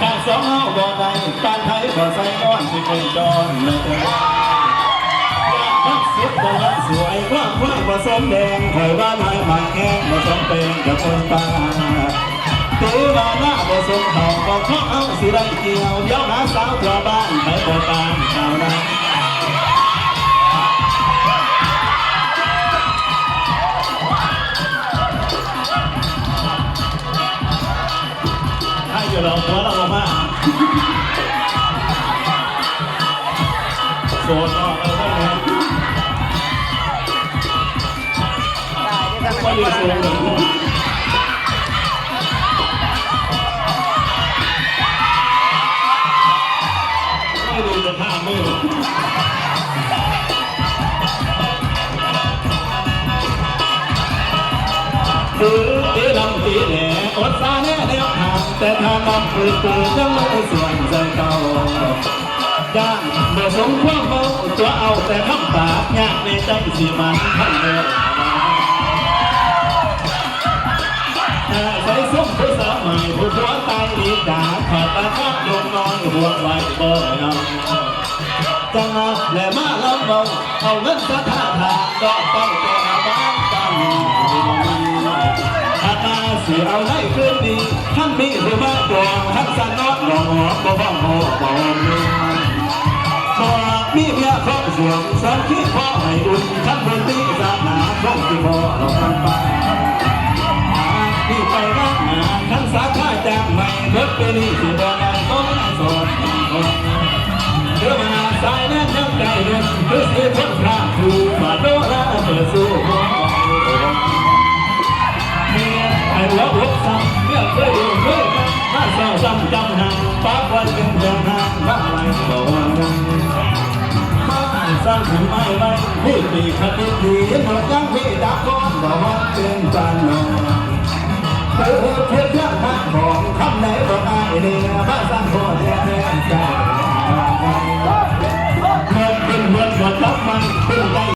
การสองเอาบ่ได้การไทยบ่ใส่ก้อนที่เป็นจอนเลยทักสุดแต่ละสวยความผสมแดงคอยบ้านไม้หมากแห้งผสมเป็นกับคนตาตีบ้านหน้าผสมเขาก็เพราะเอาสิได้เกี่ยวเดี๋ยวหาสาวทั่วบ้านไปโบตามข่าวนั้นให้อยู่เราตัวเรามากโสดออกเลยได้ไหมไม่ยืนสูงเลยไม่ดูจะท่ามือตีลำตีแหล่อดซาแน่แนวทางแต่ทางมันคือยังไม่ส่วนใจเก่าย่างเมื่อสมความเมาตัวเอาแต่คำปากยากในใจสิมันทันเดินใส่ส้มผู้สาวใหม่ผู้ผัวตายดีด่าขาดตาข้าลงนอนหัวไหวบ่อยจังและมาลำเบาเอาเงินสะท่าทางก็ต้องตัวบ้านตั้งถ้าตาเสียเอาให้คืนดีท่านมีหรือมาดวงท่านสนอดหลงหัวบ่บ้องหัวบ่ลืมบ่มีเมียครอบสวงสันที่พ่อให้อุ่นท่านบนที่ศาสนาครอบที่พ่อเราทำไปที่ไปรักหาท่านสาขาจากใหม่รถเป็นนี่สิบ่ได้ต้องสอนเดินมาสายนั้นยังใจเดินเพื่อสิพ้นพระครูมาโนราเปิดสู้หัวเมียไอ้หัวบกซ้ำเมียเคยอยู่เคยกันถ้าเศร้าซ้ำจำหันปากวันเป็นเดือนหางรักไม่บ่ยังมาสร้างถึงไม่ไม่พูดปีคดีดีหมดยังพี่ดักก้อนบ่ว่าเป็นการนอนเธอเทียบยากมากของคำไหนบอกไอ้เนี่ยมาสร้างคน